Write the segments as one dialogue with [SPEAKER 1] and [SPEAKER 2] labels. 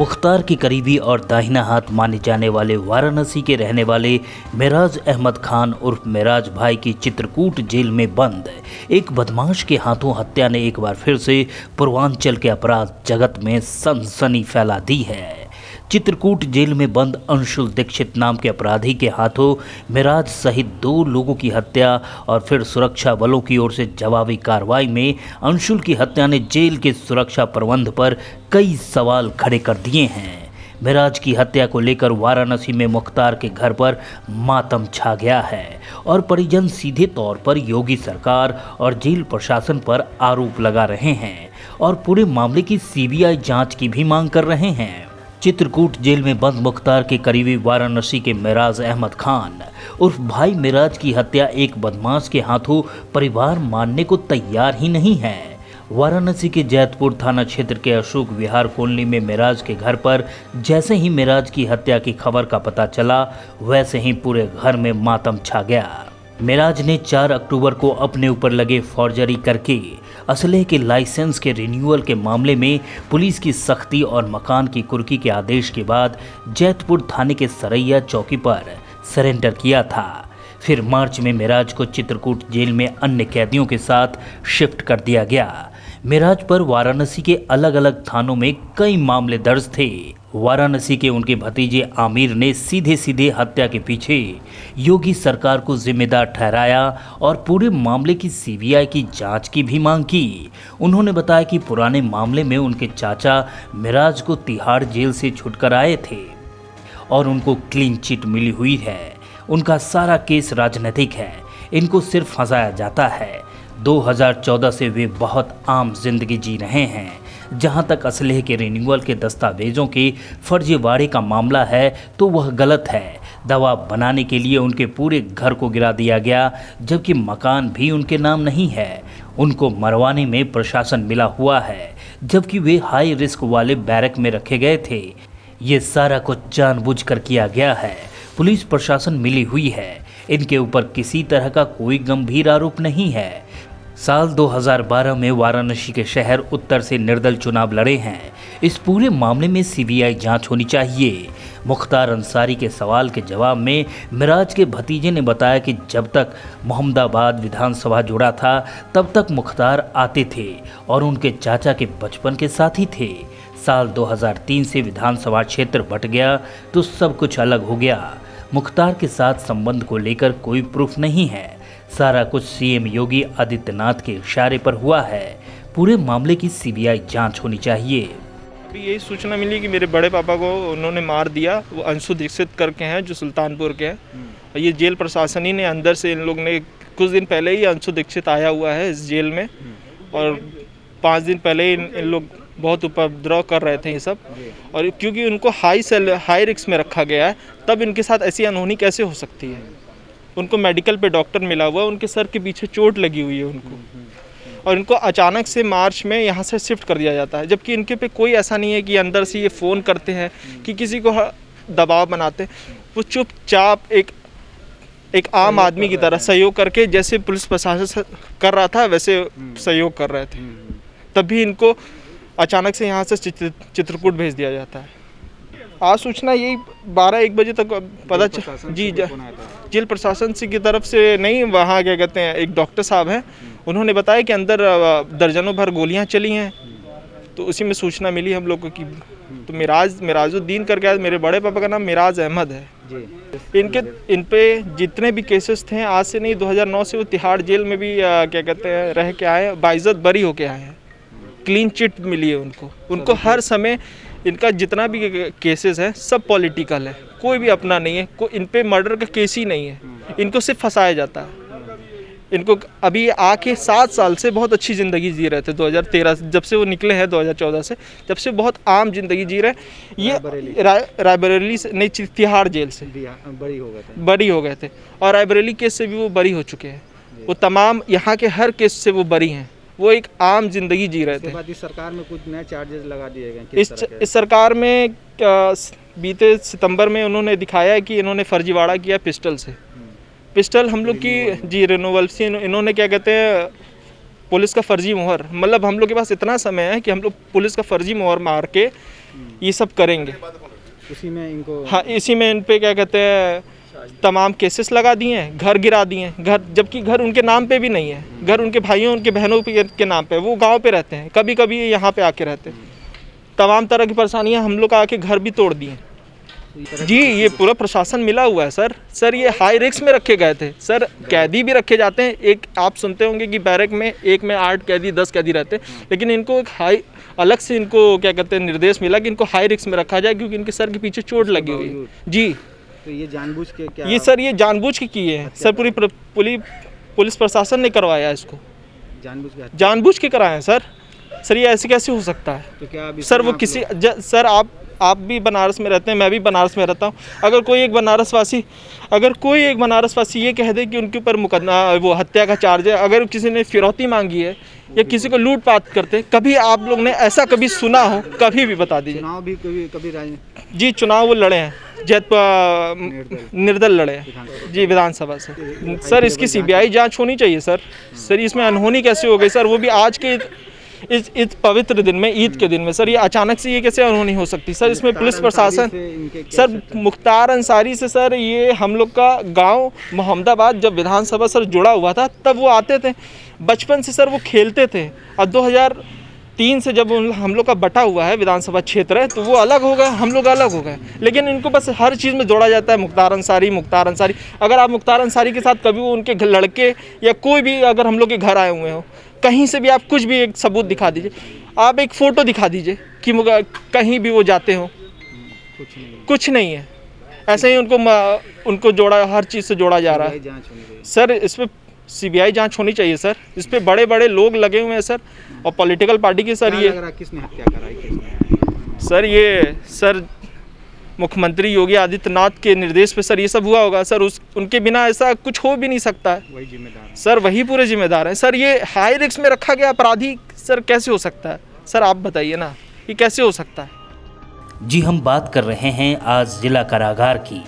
[SPEAKER 1] मुख्तार के करीबी और दाहिना हाथ माने जाने वाले वाराणसी के रहने वाले मेराज अहमद खान उर्फ मेराज भाई की चित्रकूट जेल में बंद एक बदमाश के हाथों हत्या ने एक बार फिर से पूर्वांचल के अपराध जगत में सनसनी फैला दी है। चित्रकूट जेल में बंद अंशुल दीक्षित नाम के अपराधी के हाथों मेराज सहित 2 लोगों की हत्या और फिर सुरक्षा बलों की ओर से जवाबी कार्रवाई में अंशुल की हत्या ने जेल के सुरक्षा प्रबंध पर कई सवाल खड़े कर दिए हैं। मेराज की हत्या को लेकर वाराणसी में मुख्तार के घर पर मातम छा गया है और परिजन सीधे तौर पर योगी सरकार और जेल प्रशासन पर आरोप लगा रहे हैं और पूरे मामले की सीबीआई जांच की भी मांग कर रहे हैं। चित्रकूट जेल में बंद मुख्तार के करीबी वाराणसी के मेराज अहमद खान उर्फ भाई मेराज की हत्या एक बदमाश के हाथों परिवार मानने को तैयार ही नहीं है। वाराणसी के जैतपुर थाना क्षेत्र के अशोक विहार कॉलोनी में मेराज के घर पर जैसे ही मेराज की हत्या की खबर का पता चला वैसे ही पूरे घर में मातम छा गया। मेराज ने 4 अक्टूबर को अपने ऊपर लगे फॉर्जरी करके असलहे के लाइसेंस के रिन्यूअल के मामले में पुलिस की सख्ती और मकान की कुर्की के आदेश के बाद जैतपुर थाने के सरैया चौकी पर सरेंडर किया था। फिर मार्च में मेराज को चित्रकूट जेल में अन्य कैदियों के साथ शिफ्ट कर दिया गया। मेराज पर वाराणसी के अलग अलग थानों में कई मामले दर्ज थे। वाराणसी के उनके भतीजे आमिर ने सीधे सीधे हत्या के पीछे योगी सरकार को जिम्मेदार ठहराया और पूरे मामले की सीबीआई की जांच की भी मांग की। उन्होंने बताया कि पुराने मामले में उनके चाचा मेराज को तिहाड़ जेल से छुटकर आए थे और उनको क्लीन चिट मिली हुई है। उनका सारा केस राजनीतिक है, इनको सिर्फ फंसाया जाता है। 2014 से वे बहुत आम जिंदगी जी रहे हैं। जहां तक असलहे के रिन्यूअल के दस्तावेजों के फर्जीवाड़े का मामला है तो वह गलत है। दबाव बनाने के लिए उनके पूरे घर को गिरा दिया गया, जबकि मकान भी उनके नाम नहीं है। उनको मरवाने में प्रशासन मिला हुआ है, जबकि वे हाई रिस्क वाले बैरक में रखे गए थे। ये सारा कुछ जानबूझकर किया गया है। पुलिस प्रशासन मिली हुई है। इनके ऊपर किसी तरह का कोई गंभीर आरोप नहीं है। साल 2012 में वाराणसी के शहर उत्तर से निर्दल चुनाव लड़े हैं। इस पूरे मामले में सीबीआई जांच होनी चाहिए। मुख्तार अंसारी के सवाल के जवाब में मेराज के भतीजे ने बताया कि जब तक मोहम्मदाबाद विधानसभा जुड़ा था तब तक मुख्तार आते थे और उनके चाचा के बचपन के साथी थे। साल 2003 से विधानसभा क्षेत्र बंट गया तो सब कुछ अलग हो गया। मुख्तार के साथ संबंध को लेकर कोई प्रूफ नहीं है। सारा कुछ सीएम योगी आदित्यनाथ के इशारे पर हुआ है। पूरे मामले की सीबीआई जांच होनी चाहिए।
[SPEAKER 2] अभी यही सूचना मिली कि मेरे बड़े पापा को उन्होंने मार दिया। वो अंशु दीक्षित करके हैं जो सुल्तानपुर के हैं। और ये जेल प्रशासन ही ने अंदर से, इन लोग ने कुछ दिन पहले ही अंशु दीक्षित आया हुआ है इस जेल में और 5 दिन पहले ही इन लोग बहुत उपद्रव कर रहे थे ये सब। और क्योंकि उनको हाई रिस्क में रखा गया है तब इनके साथ ऐसी अनहोनी कैसे हो सकती है। उनको मेडिकल पे डॉक्टर मिला हुआ है, उनके सर के पीछे चोट लगी हुई है उनको, और इनको अचानक से मार्च में यहाँ से शिफ्ट कर दिया जाता है। जबकि इनके पे कोई ऐसा नहीं है कि अंदर से ये फ़ोन करते हैं कि किसी को दबाव बनाते हैं। वो चुपचाप एक आम आदमी की तरह सहयोग करके, जैसे पुलिस प्रशासन कर रहा था वैसे सहयोग कर रहे थे। तभी इनको अचानक से यहाँ से चित्रकूट भेज दिया जाता है। आज सूचना यही 12-1 बजे तक पता चल जी जेल प्रशासन से की तरफ से नहीं, वहाँ क्या कहते हैं एक डॉक्टर साहब हैं, उन्होंने बताया कि अंदर दर्जनों भर गोलियाँ चली हैं। तो उसी में सूचना मिली हम लोग को कि तो मेराजुद्दीन करके, मेरे बड़े पापा का नाम मेराज अहमद है जी। इन पे जितने भी केसेस थे आज से नहीं, 2009 से वो तिहाड़ जेल में भी क्या कहते हैं रह के आए, बाइज्जत बरी होके आए हैं। क्लीन चिट मिली है उनको हर समय। इनका जितना भी केसेस है सब पॉलिटिकल है, कोई भी अपना नहीं है। कोई इन पे मर्डर का केस ही नहीं है। इनको सिर्फ फंसाया जाता है। इनको अभी आके 7 साल से बहुत अच्छी ज़िंदगी जी रहे थे। 2013 जब से वो निकले हैं, 2014 से जब से बहुत आम जिंदगी जी रहे। ये रायबरेली से नहीं, तिहाड़ जेल से बरी हो गए थे और रायबरेली केस से भी वो बरी हो चुके हैं। वो तमाम यहाँ के हर केस से वो बरी हैं। वो एक आम जिंदगी जी रहे थे।
[SPEAKER 3] इस सरकार में कुछ नए चार्जेस लगा दिए गए।
[SPEAKER 2] इस सरकार में बीते सितंबर में उन्होंने दिखाया है कि इन्होंने फर्जीवाड़ा किया पिस्टल से। पिस्टल हम लोग की जी रिन्यूअल से इन्होंने क्या कहते हैं पुलिस का फर्जी मोहर, मतलब हम लोग के पास इतना समय है कि हम लोग पुलिस का फर्जी मोहर मार के ये सब करेंगे।
[SPEAKER 3] उसी में इनको
[SPEAKER 2] हाँ, इसी में इन पे क्या कहते हैं तमाम केसेस लगा दिए हैं, घर गिरा दिए हैं, घर जबकि घर उनके नाम पे भी नहीं है, घर उनके भाइयों उनके बहनों के नाम पे, वो गांव पे रहते हैं, कभी कभी यहाँ पे आके रहते हैं। तमाम तरह की परेशानियाँ हम लोग आके घर भी तोड़ दिए जी। ये पूरा प्रशासन मिला हुआ है सर ये हाई रिस्क में रखे गए थे सर। कैदी भी रखे जाते हैं, एक आप सुनते होंगे कि बैरक में एक में 8 कैदी 10 कैदी रहते हैं, लेकिन इनको एक हाई अलग से इनको क्या कहते हैं निर्देश मिला कि इनको हाई रिस्क में रखा जाए क्योंकि इनके सर के पीछे चोट लगी हुई है जी।
[SPEAKER 3] तो ये जानबूझ के क्या
[SPEAKER 2] ये सर ये जानबूझ के किए हैं सर, पूरी पुलिस प्रशासन ने करवाया इसको, जानबूझ के कराए हैं सर ये ऐसे कैसे हो सकता है?
[SPEAKER 3] तो क्या अभी
[SPEAKER 2] सर वो किसी सर आप भी बनारस में रहते हैं, मैं भी बनारस में रहता हूँ। अगर कोई एक बनारसवासी ये कह दे कि उनके ऊपर मुकदमा वो हत्या का चार्ज है, अगर किसी ने फिरौती मांगी है या किसी को लूटपाट करते, कभी आप लोग ने ऐसा कभी सुना हो? कभी भी बता दीजिए।
[SPEAKER 3] चुनाव भी कभी
[SPEAKER 2] जी चुनाव वो लड़े हैं, निर्दल लड़े हैं जी विधानसभा से। सर इसकी सीबीआई जांच होनी चाहिए सर इसमें अनहोनी कैसे हो गई सर, वो भी आज के इस पवित्र दिन में, ईद के दिन में सर ये अचानक से ये कैसे अनहोनी हो सकती सर? इसमें पुलिस प्रशासन सर मुख्तार अंसारी से सर ये हम लोग का गांव मोहम्मदाबाद जब विधानसभा सर जुड़ा हुआ था तब वो आते थे, बचपन से सर वो खेलते थे, और 2003 से जब हम लोग का बटा हुआ है विधानसभा क्षेत्र है तो वो अलग हो गए, हम लोग अलग हो गए, लेकिन इनको बस हर चीज़ में जोड़ा जाता है मुख्तार अंसारी। अगर आप मुख्तार अंसारी के साथ कभी वो उनके लड़के या कोई भी अगर हम लोग के घर आए हुए हो, कहीं से भी आप कुछ भी एक सबूत दिखा दीजिए, आप एक फ़ोटो दिखा दीजिए कि कहीं भी वो जाते हो, कुछ नहीं है। ऐसे ही उनको जोड़ा, हर चीज़ से जोड़ा जा रहा है सर। इस पर सीबीआई जांच होनी चाहिए सर, इस पे बड़े बड़े लोग लगे हुए हैं सर और पॉलिटिकल पार्टी के सर। ये
[SPEAKER 3] किसने हत्या कराई
[SPEAKER 2] सर मुख्यमंत्री योगी आदित्यनाथ के निर्देश पे सर ये सब हुआ होगा सर, उनके बिना ऐसा कुछ हो भी नहीं सकता है।
[SPEAKER 3] वही जिम्मेदार
[SPEAKER 2] सर, वही पूरे जिम्मेदार हैं सर। ये हाई रिस्क में रखा गया अपराधी सर कैसे हो सकता है सर? आप बताइए ना, ये कैसे हो सकता है?
[SPEAKER 1] जी हम बात कर रहे हैं आज जिला कारागार की।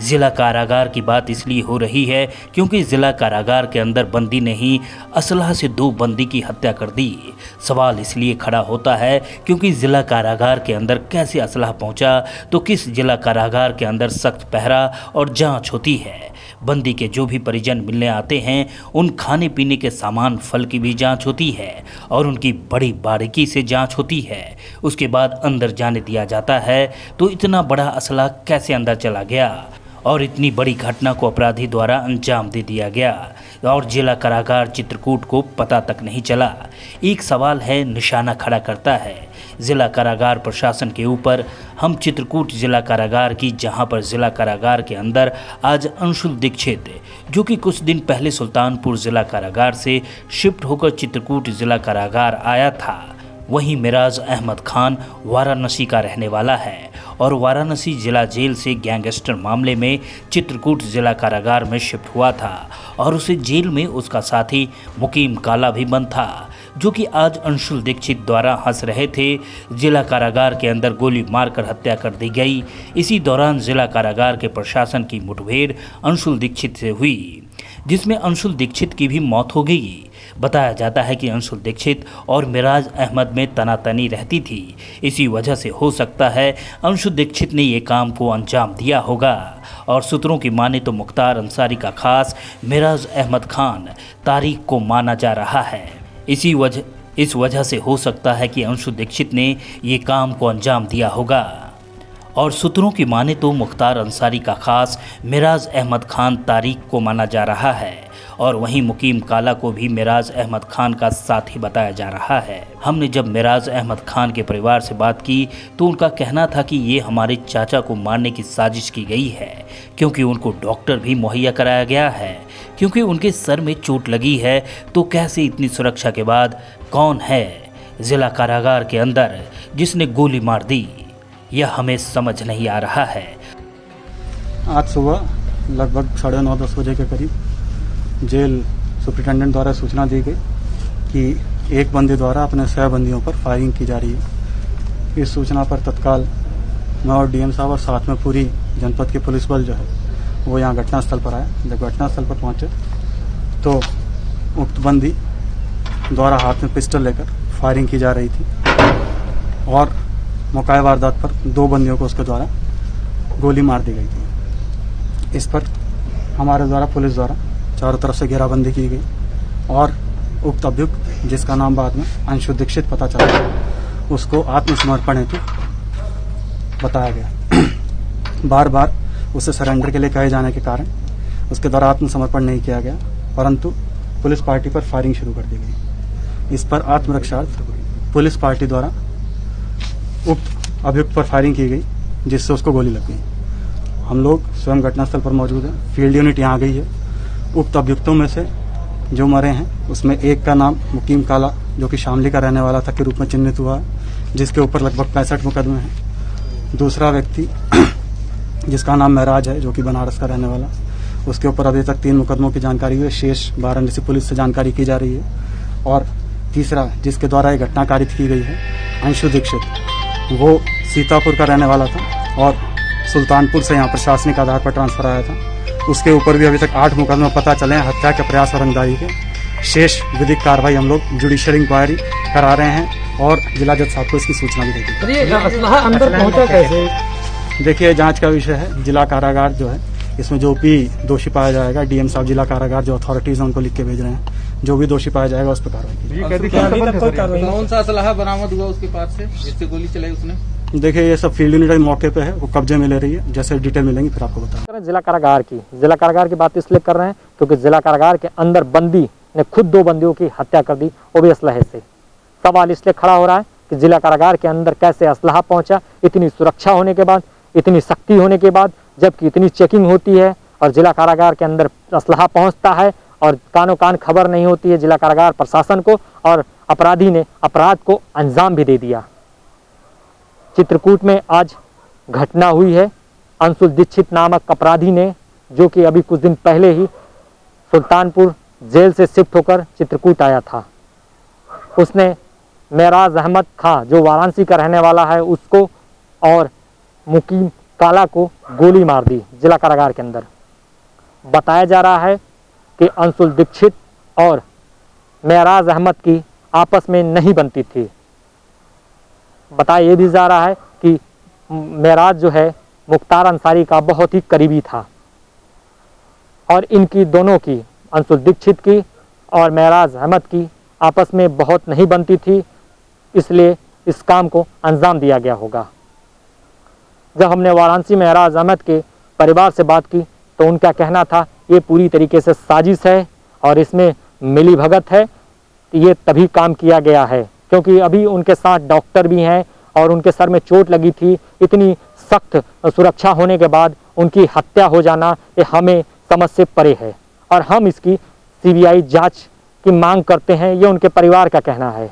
[SPEAKER 1] ज़िला कारागार की बात इसलिए हो रही है क्योंकि ज़िला कारागार के अंदर बंदी ने ही असलहा से 2 बंदी की हत्या कर दी। सवाल इसलिए खड़ा होता है क्योंकि ज़िला कारागार के अंदर कैसे असलहा पहुंचा, तो किस ज़िला कारागार के अंदर सख्त पहरा और जांच होती है। बंदी के जो भी परिजन मिलने आते हैं उन खाने पीने के सामान फल की भी जांच होती है और उनकी बड़ी बारीकी से जांच होती है। उसके बाद अंदर जाने दिया जाता है। तो इतना बड़ा असलहा कैसे अंदर चला गया और इतनी बड़ी घटना को अपराधी द्वारा अंजाम दे दिया गया और जिला कारागार चित्रकूट को पता तक नहीं चला। एक सवाल है, निशाना खड़ा करता है जिला कारागार प्रशासन के ऊपर। हम चित्रकूट जिला कारागार की, जहां पर जिला कारागार के अंदर आज अंशुल दीक्षित जो कि कुछ दिन पहले सुल्तानपुर जिला कारागार से शिफ्ट होकर चित्रकूट जिला कारागार आया था, वहीं मिराज अहमद खान वाराणसी का रहने वाला है और वाराणसी जिला जेल से गैंगस्टर मामले में चित्रकूट जिला कारागार में शिफ्ट हुआ था और उसे जेल में उसका साथी मुकीम काला भी बंद था, जो कि आज अंशुल दीक्षित द्वारा हंस रहे थे। जिला कारागार के अंदर गोली मारकर हत्या कर दी गई। इसी दौरान जिला कारागार के प्रशासन की मुठभेड़ अंशुल दीक्षित से हुई, जिसमें अंशुल दीक्षित की भी मौत हो गई। बताया जाता है कि अंशुल दीक्षित और मिराज अहमद में तनातनी रहती थी। इसी वजह से हो सकता है अंशुल दीक्षित ने ये काम को अंजाम दिया होगा। और सूत्रों की माने तो मुख्तार अंसारी का खास मिराज अहमद खान तारीख को माना जा रहा है। इस वजह से हो सकता है कि अंशुल दीक्षित ने ये काम को अंजाम दिया होगा। और सूत्रों की माने तो मुख्तार अंसारी का खास मिराज अहमद खान तारीख को माना जा रहा है और वहीं मुकीम काला को भी मिराज अहमद खान का साथी बताया जा रहा है। हमने जब मिराज अहमद खान के परिवार से बात की तो उनका कहना था कि ये हमारे चाचा को मारने की साजिश की गई है, क्योंकि उनको डॉक्टर भी मुहैया कराया गया है, क्योंकि उनके सर में चोट लगी है। तो कैसे इतनी सुरक्षा के बाद कौन है जिला कारागार के अंदर जिसने गोली मार दी, यह हमें समझ नहीं आ रहा है।
[SPEAKER 4] आज सुबह लगभग 9:30-10 बजे के करीब जेल सुप्रिंटेंडेंट द्वारा सूचना दी गई कि एक बंदी द्वारा अपने सहबंदियों पर फायरिंग की जा रही है। इस सूचना पर तत्काल मैं और डीएम साहब और साथ में पूरी जनपद के पुलिस बल जो है वो यहाँ घटनास्थल पर आए। जब घटनास्थल पर पहुंचे तो उक्त बंदी द्वारा हाथ में पिस्टल लेकर फायरिंग की जा रही थी और मौका वारदात पर 2 बंदियों को उसके द्वारा गोली मार दी गई थी। इस पर हमारे द्वारा पुलिस द्वारा चारों तरफ से घेराबंदी की गई और उक्त अभियुक्त, जिसका नाम बाद में अंशु दीक्षित पता चला, उसको आत्मसमर्पण हेतु बताया गया। बार बार उसे सरेंडर के लिए कहे जाने के कारण उसके द्वारा आत्मसमर्पण नहीं किया गया, परंतु पुलिस पार्टी पर फायरिंग शुरू कर दी गई। इस पर आत्मरक्षार्थ पुलिस पार्टी द्वारा उक्त अभियुक्त पर फायरिंग की गई, जिससे उसको गोली लग गई। हम लोग स्वयं घटनास्थल पर मौजूद हैं, फील्ड यूनिट यहाँ गई है। उक्त अभियुक्तों में से जो मरे हैं उसमें एक का नाम मुकीम काला, जो कि शामली का रहने वाला था, के रूप में चिन्हित हुआ है, जिसके ऊपर लगभग 65 मुकदमे हैं। दूसरा व्यक्ति जिसका नाम महराज है, जो कि बनारस का रहने वाला, उसके ऊपर अभी तक 3 मुकदमों की जानकारी हुई है। शेष वाराणसी पुलिस से जानकारी की जा रही है। और तीसरा जिसके द्वारा ये घटना कारित की गई है, अंशु दीक्षित, वो सीतापुर का रहने वाला था और सुल्तानपुर से यहाँ प्रशासनिक आधार पर ट्रांसफर आया था। उसके ऊपर भी अभी तक 8 मुकदमे पता चले हैं हत्या के प्रयास और रंगदारी के। शेष विधिक कार्रवाई हम लोग जुडिशियल इंक्वायरी करा रहे हैं और जिला जज साहब को इसकी सूचना भी दे दी।
[SPEAKER 3] अंदर पहुंचा कैसे?
[SPEAKER 4] देखिए, जांच का विषय है। जिला कारागार जो है, इसमें जो भी दोषी पाया जाएगा, डीएम साहब जिला कारागार जो अथॉरिटीज हैं उनको लिख के भेज रहे हैं, जो भी दोषी पाया जाएगा उस पर कार्रवाई।
[SPEAKER 3] कौन सा असलहा बरामद हुआ उसके पास से जिससे गोली चलाई उसने?
[SPEAKER 4] देखिए, ये सब फील्ड यूनिट मौके पे है, वो कब्जे में ले रही है। जैसे डिटेल मिलेंगी फिर आपको बताएं।
[SPEAKER 5] जिला कारागार की बात इसलिए कर रहे हैं क्योंकि जिला कारागार के अंदर बंदी ने खुद 2 बंदियों की हत्या कर दी, वो भी असलहे से। सवाल इसलिए खड़ा हो रहा है कि जिला कारागार के अंदर कैसे असलहा पहुंचा, इतनी सुरक्षा होने के बाद, इतनी सख्ती होने के बाद, जबकि इतनी चेकिंग होती है और जिला कारागार के अंदर असलहा पहुंचता है और कानो कान खबर नहीं होती है जिला कारागार प्रशासन को, और अपराधी ने अपराध को अंजाम भी दे दिया। चित्रकूट में आज घटना हुई है। अंशु दीक्षित नामक अपराधी ने, जो कि अभी कुछ दिन पहले ही सुल्तानपुर जेल से शिफ्ट होकर चित्रकूट आया था, उसने मेराज अहमद खां, जो वाराणसी का रहने वाला है, उसको और मुकीम काला को गोली मार दी जिला कारागार के अंदर। बताया जा रहा है कि अंशु दीक्षित और मेराज अहमद की आपस में नहीं बनती थी। बताया ये भी जा रहा है कि मेराज जो है मुख्तार अंसारी का बहुत ही करीबी था और इनकी दोनों की, अंशु दीक्षित की और मेराज अहमद की, आपस में बहुत नहीं बनती थी, इसलिए इस काम को अंजाम दिया गया होगा। जब हमने वाराणसी में मेराज अहमद के परिवार से बात की तो उनका कहना था ये पूरी तरीके से साजिश है और इसमें मिली भगत है, ये तभी काम किया गया है क्योंकि अभी उनके साथ डॉक्टर भी हैं और उनके सर में चोट लगी थी। इतनी सख्त सुरक्षा होने के बाद उनकी हत्या हो जाना ये हमें समझ से परे है और हम इसकी सीबीआई जांच की मांग करते हैं, ये उनके परिवार का कहना है।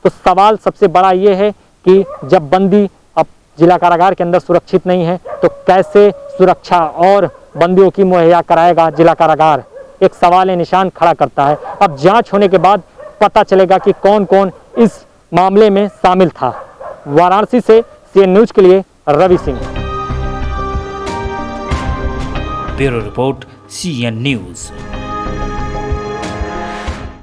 [SPEAKER 5] तो सवाल सबसे बड़ा ये है कि जब बंदी अब जिला कारागार के अंदर सुरक्षित नहीं है तो कैसे सुरक्षा और बंदियों की मुहैया कराएगा जिला कारागार, एक सवाल निशान खड़ा करता है। अब जांच होने के बाद पता चलेगा कि कौन कौन इस मामले में शामिल था। वाराणसी से सीएन न्यूज के लिए Ravi Singh.
[SPEAKER 1] Bureau report, CN news.